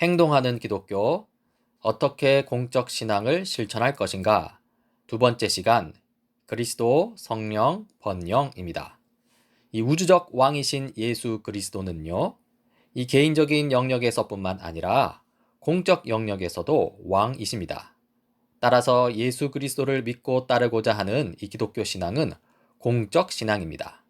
행동하는 기독교, 어떻게 공적 신앙을 실천할 것인가? 두 번째 시간, 그리스도, 성령, 번영입니다. 이 우주적 왕이신 예수 그리스도는요, 이 개인적인 영역에서뿐만 아니라 공적 영역에서도 왕이십니다. 따라서 예수 그리스도를 믿고 따르고자 하는 이 기독교 신앙은 공적 신앙입니다.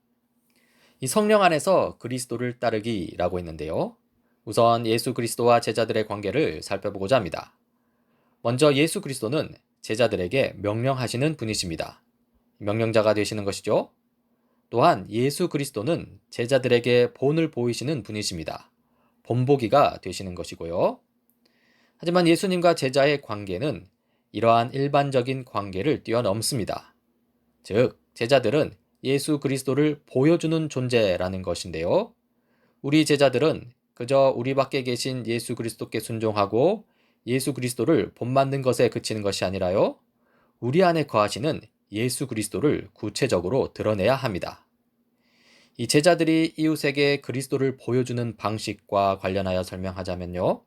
이 성령 안에서 그리스도를 따르기라고 했는데요. 우선 예수 그리스도와 제자들의 관계를 살펴보고자 합니다. 먼저 예수 그리스도는 제자들에게 명령하시는 분이십니다. 명령자가 되시는 것이죠. 또한 예수 그리스도는 제자들에게 본을 보이시는 분이십니다. 본보기가 되시는 것이고요. 하지만 예수님과 제자의 관계는 이러한 일반적인 관계를 뛰어넘습니다. 즉, 제자들은 예수 그리스도를 보여주는 존재라는 것인데요. 우리 제자들은 그저 우리 밖에 계신 예수 그리스도께 순종하고 예수 그리스도를 본받는 것에 그치는 것이 아니라요. 우리 안에 거하시는 예수 그리스도를 구체적으로 드러내야 합니다. 이 제자들이 이웃에게 그리스도를 보여주는 방식과 관련하여 설명하자면요.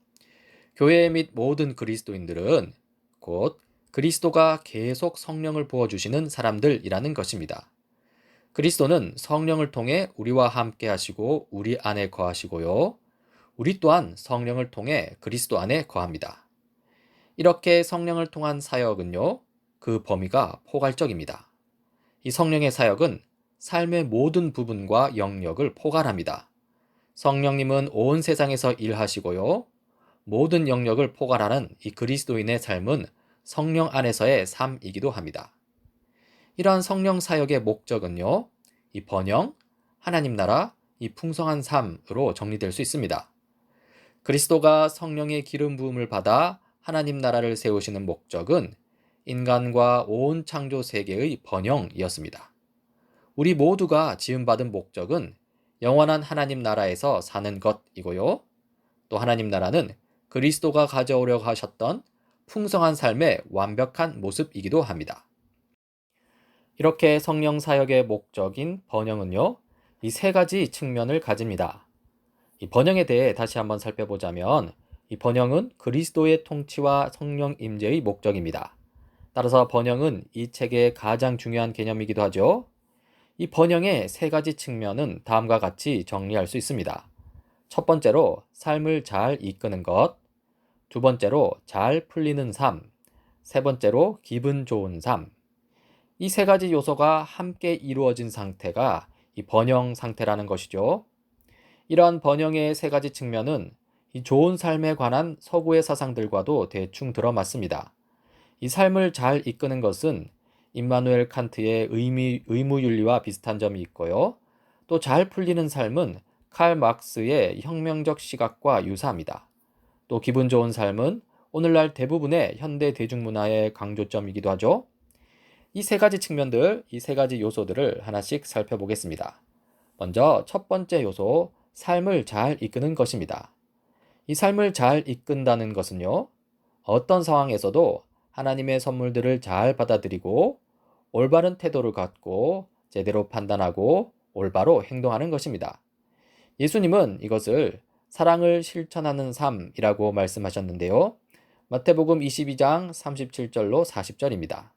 교회 및 모든 그리스도인들은 곧 그리스도가 계속 성령을 부어주시는 사람들이라는 것입니다. 그리스도는 성령을 통해 우리와 함께 하시고 우리 안에 거하시고요. 우리 또한 성령을 통해 그리스도 안에 거합니다. 이렇게 성령을 통한 사역은요, 그 범위가 포괄적입니다. 이 성령의 사역은 삶의 모든 부분과 영역을 포괄합니다. 성령님은 온 세상에서 일하시고요. 모든 영역을 포괄하는 이 그리스도인의 삶은 성령 안에서의 삶이기도 합니다. 이러한 성령 사역의 목적은요, 이 번영, 하나님 나라, 이 풍성한 삶으로 정리될 수 있습니다. 그리스도가 성령의 기름 부음을 받아 하나님 나라를 세우시는 목적은 인간과 온 창조 세계의 번영이었습니다. 우리 모두가 지음받은 목적은 영원한 하나님 나라에서 사는 것이고요. 또 하나님 나라는 그리스도가 가져오려고 하셨던 풍성한 삶의 완벽한 모습이기도 합니다. 이렇게 성령 사역의 목적인 번영은요, 이 세 가지 측면을 가집니다. 이 번영에 대해 다시 한번 살펴보자면, 이 번영은 그리스도의 통치와 성령 임재의 목적입니다. 따라서 번영은 이 책의 가장 중요한 개념이기도 하죠. 이 번영의 세 가지 측면은 다음과 같이 정리할 수 있습니다. 첫 번째로 삶을 잘 이끄는 것, 두 번째로 잘 풀리는 삶, 세 번째로 기분 좋은 삶. 이 세 가지 요소가 함께 이루어진 상태가 이 번영 상태라는 것이죠. 이러한 번영의 세 가지 측면은 이 좋은 삶에 관한 서구의 사상들과도 대충 들어맞습니다. 이 삶을 잘 이끄는 것은 임마누엘 칸트의 의무윤리와 비슷한 점이 있고요. 또 잘 풀리는 삶은 칼 막스의 혁명적 시각과 유사합니다. 또 기분 좋은 삶은 오늘날 대부분의 현대 대중문화의 강조점이기도 하죠. 이 세 가지 측면들, 이 세 가지 요소들을 하나씩 살펴보겠습니다. 먼저 첫 번째 요소, 삶을 잘 이끄는 것입니다. 이 삶을 잘 이끈다는 것은요, 어떤 상황에서도 하나님의 선물들을 잘 받아들이고 올바른 태도를 갖고 제대로 판단하고 올바로 행동하는 것입니다. 예수님은 이것을 사랑을 실천하는 삶이라고 말씀하셨는데요. 마태복음 22장 37절로 40절입니다.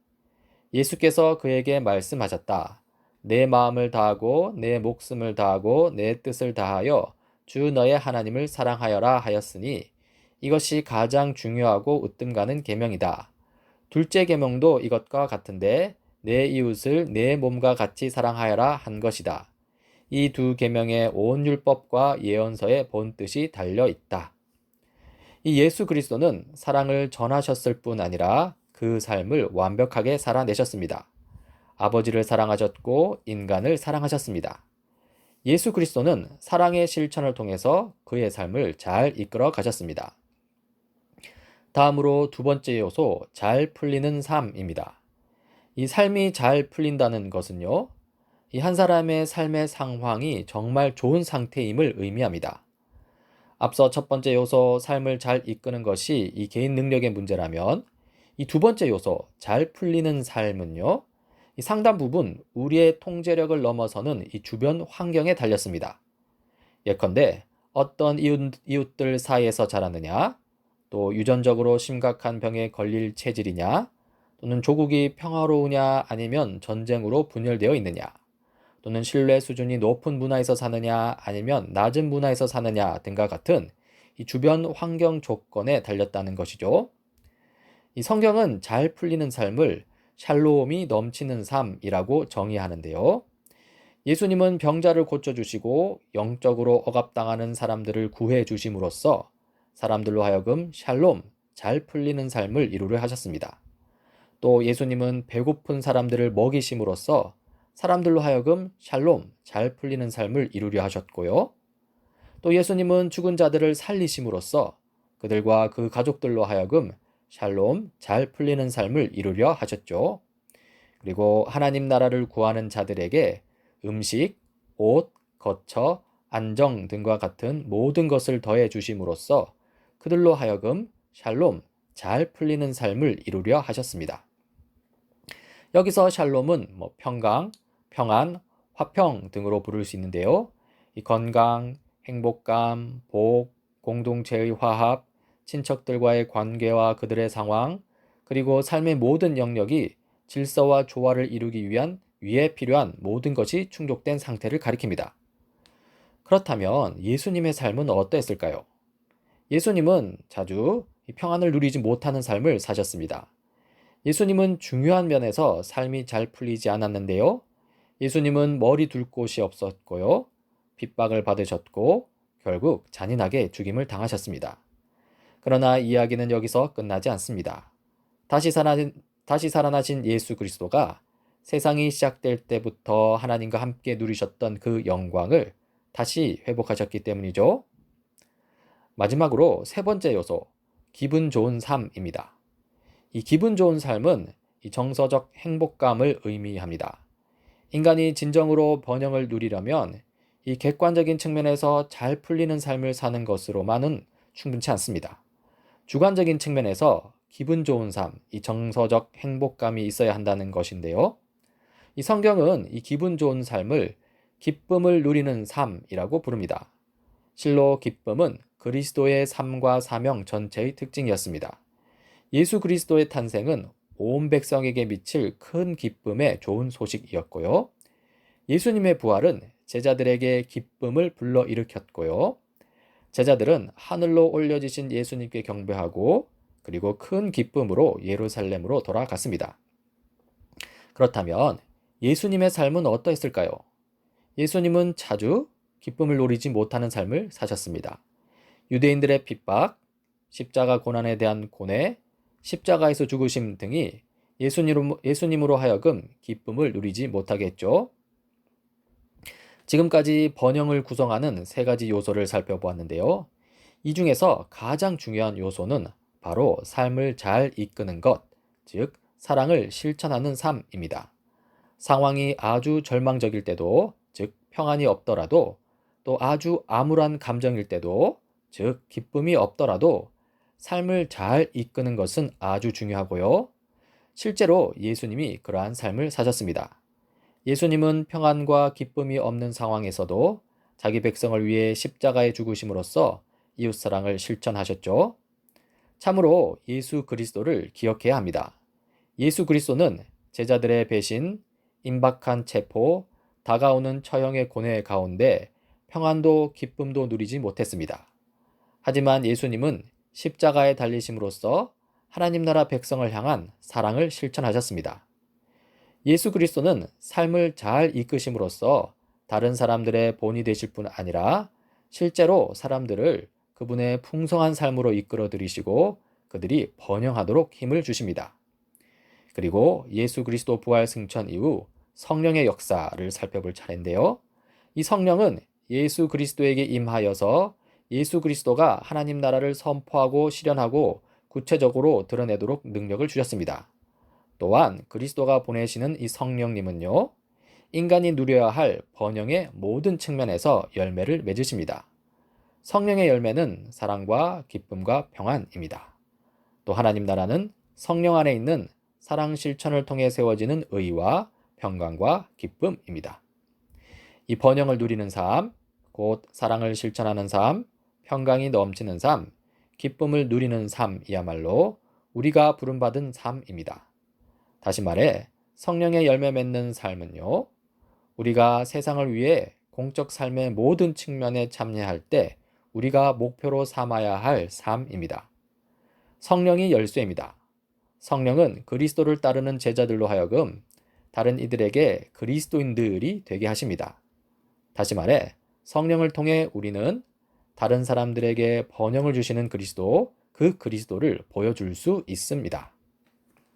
예수께서 그에게 말씀하셨다. 내 마음을 다하고 내 목숨을 다하고 내 뜻을 다하여 주 너의 하나님을 사랑하여라 하였으니 이것이 가장 중요하고 으뜸 가는 계명이다. 둘째 계명도 이것과 같은데 내 이웃을 내 몸과 같이 사랑하여라 한 것이다. 이 두 계명의 온 율법과 예언서의 본 뜻이 달려 있다. 이 예수 그리스도는 사랑을 전하셨을 뿐 아니라 그 삶을 완벽하게 살아내셨습니다. 아버지를 사랑하셨고 인간을 사랑하셨습니다. 예수 그리스도는 사랑의 실천을 통해서 그의 삶을 잘 이끌어 가셨습니다. 다음으로 두 번째 요소, 잘 풀리는 삶입니다. 이 삶이 잘 풀린다는 것은요, 이 한 사람의 삶의 상황이 정말 좋은 상태임을 의미합니다. 앞서 첫 번째 요소, 삶을 잘 이끄는 것이 이 개인 능력의 문제라면, 이 두 번째 요소, 잘 풀리는 삶은요, 이 상당 부분 우리의 통제력을 넘어서는 이 주변 환경에 달렸습니다. 예컨대 어떤 이웃들 사이에서 자라느냐, 또 유전적으로 심각한 병에 걸릴 체질이냐, 또는 조국이 평화로우냐 아니면 전쟁으로 분열되어 있느냐, 또는 신뢰 수준이 높은 문화에서 사느냐 아니면 낮은 문화에서 사느냐 등과 같은 이 주변 환경 조건에 달렸다는 것이죠. 이 성경은 잘 풀리는 삶을 샬롬이 넘치는 삶이라고 정의하는데요. 예수님은 병자를 고쳐주시고 영적으로 억압당하는 사람들을 구해주심으로써 사람들로 하여금 샬롬, 잘 풀리는 삶을 이루려 하셨습니다. 또 예수님은 배고픈 사람들을 먹이심으로써 사람들로 하여금 샬롬, 잘 풀리는 삶을 이루려 하셨고요. 또 예수님은 죽은 자들을 살리심으로써 그들과 그 가족들로 하여금 샬롬, 잘 풀리는 삶을 이루려 하셨죠. 그리고 하나님 나라를 구하는 자들에게 음식, 옷, 거처, 안정 등과 같은 모든 것을 더해 주심으로써 그들로 하여금 샬롬, 잘 풀리는 삶을 이루려 하셨습니다. 여기서 샬롬은 평강, 평안, 화평 등으로 부를 수 있는데요. 이 건강, 행복감, 복, 공동체의 화합, 친척들과의 관계와 그들의 상황, 그리고 삶의 모든 영역이 질서와 조화를 이루기 위해 필요한 모든 것이 충족된 상태를 가리킵니다. 그렇다면 예수님의 삶은 어떠했을까요? 예수님은 자주 평안을 누리지 못하는 삶을 사셨습니다. 예수님은 중요한 면에서 삶이 잘 풀리지 않았는데요. 예수님은 머리 둘 곳이 없었고요. 핍박을 받으셨고 결국 잔인하게 죽임을 당하셨습니다. 그러나 이야기는 여기서 끝나지 않습니다. 다시 살아나신 예수 그리스도가 세상이 시작될 때부터 하나님과 함께 누리셨던 그 영광을 다시 회복하셨기 때문이죠. 마지막으로 세 번째 요소, 기분 좋은 삶입니다. 이 기분 좋은 삶은 이 정서적 행복감을 의미합니다. 인간이 진정으로 번영을 누리려면 이 객관적인 측면에서 잘 풀리는 삶을 사는 것으로만은 충분치 않습니다. 주관적인 측면에서 기분 좋은 삶, 이 정서적 행복감이 있어야 한다는 것인데요. 이 성경은 이 기분 좋은 삶을 기쁨을 누리는 삶이라고 부릅니다. 실로 기쁨은 그리스도의 삶과 사명 전체의 특징이었습니다. 예수 그리스도의 탄생은 온 백성에게 미칠 큰 기쁨의 좋은 소식이었고요. 예수님의 부활은 제자들에게 기쁨을 불러일으켰고요. 제자들은 하늘로 올려지신 예수님께 경배하고 그리고 큰 기쁨으로 예루살렘으로 돌아갔습니다. 그렇다면 예수님의 삶은 어떠했을까요? 예수님은 자주 기쁨을 누리지 못하는 삶을 사셨습니다. 유대인들의 핍박, 십자가 고난에 대한 고뇌, 십자가에서 죽으심 등이 예수님으로 하여금 기쁨을 누리지 못하게 했죠. 지금까지 번영을 구성하는 세 가지 요소를 살펴보았는데요. 이 중에서 가장 중요한 요소는 바로 삶을 잘 이끄는 것, 즉 사랑을 실천하는 삶입니다. 상황이 아주 절망적일 때도, 즉 평안이 없더라도, 또 아주 암울한 감정일 때도, 즉 기쁨이 없더라도 삶을 잘 이끄는 것은 아주 중요하고요. 실제로 예수님이 그러한 삶을 사셨습니다. 예수님은 평안과 기쁨이 없는 상황에서도 자기 백성을 위해 십자가에 죽으심으로써 이웃사랑을 실천하셨죠. 참으로 예수 그리스도를 기억해야 합니다. 예수 그리스도는 제자들의 배신, 임박한 체포, 다가오는 처형의 고뇌 가운데 평안도 기쁨도 누리지 못했습니다. 하지만 예수님은 십자가에 달리심으로써 하나님 나라 백성을 향한 사랑을 실천하셨습니다. 예수 그리스도는 삶을 잘 이끄심으로써 다른 사람들의 본이 되실 뿐 아니라 실제로 사람들을 그분의 풍성한 삶으로 이끌어 들이시고 그들이 번영하도록 힘을 주십니다. 그리고 예수 그리스도 부활 승천 이후 성령의 역사를 살펴볼 차례인데요. 이 성령은 예수 그리스도에게 임하여서 예수 그리스도가 하나님 나라를 선포하고 실현하고 구체적으로 드러내도록 능력을 주셨습니다. 또한 그리스도가 보내시는 이 성령님은요, 인간이 누려야 할 번영의 모든 측면에서 열매를 맺으십니다. 성령의 열매는 사랑과 기쁨과 평안입니다. 또 하나님 나라는 성령 안에 있는 사랑 실천을 통해 세워지는 의와 평강과 기쁨입니다. 이 번영을 누리는 삶, 곧 사랑을 실천하는 삶, 평강이 넘치는 삶, 기쁨을 누리는 삶이야말로 우리가 부름받은 삶입니다. 다시 말해 성령의 열매 맺는 삶은요, 우리가 세상을 위해 공적 삶의 모든 측면에 참여할 때 우리가 목표로 삼아야 할 삶입니다. 성령이 열쇠입니다. 성령은 그리스도를 따르는 제자들로 하여금 다른 이들에게 그리스도인들이 되게 하십니다. 다시 말해 성령을 통해 우리는 다른 사람들에게 번영을 주시는 그리스도, 그 그리스도를 보여줄 수 있습니다.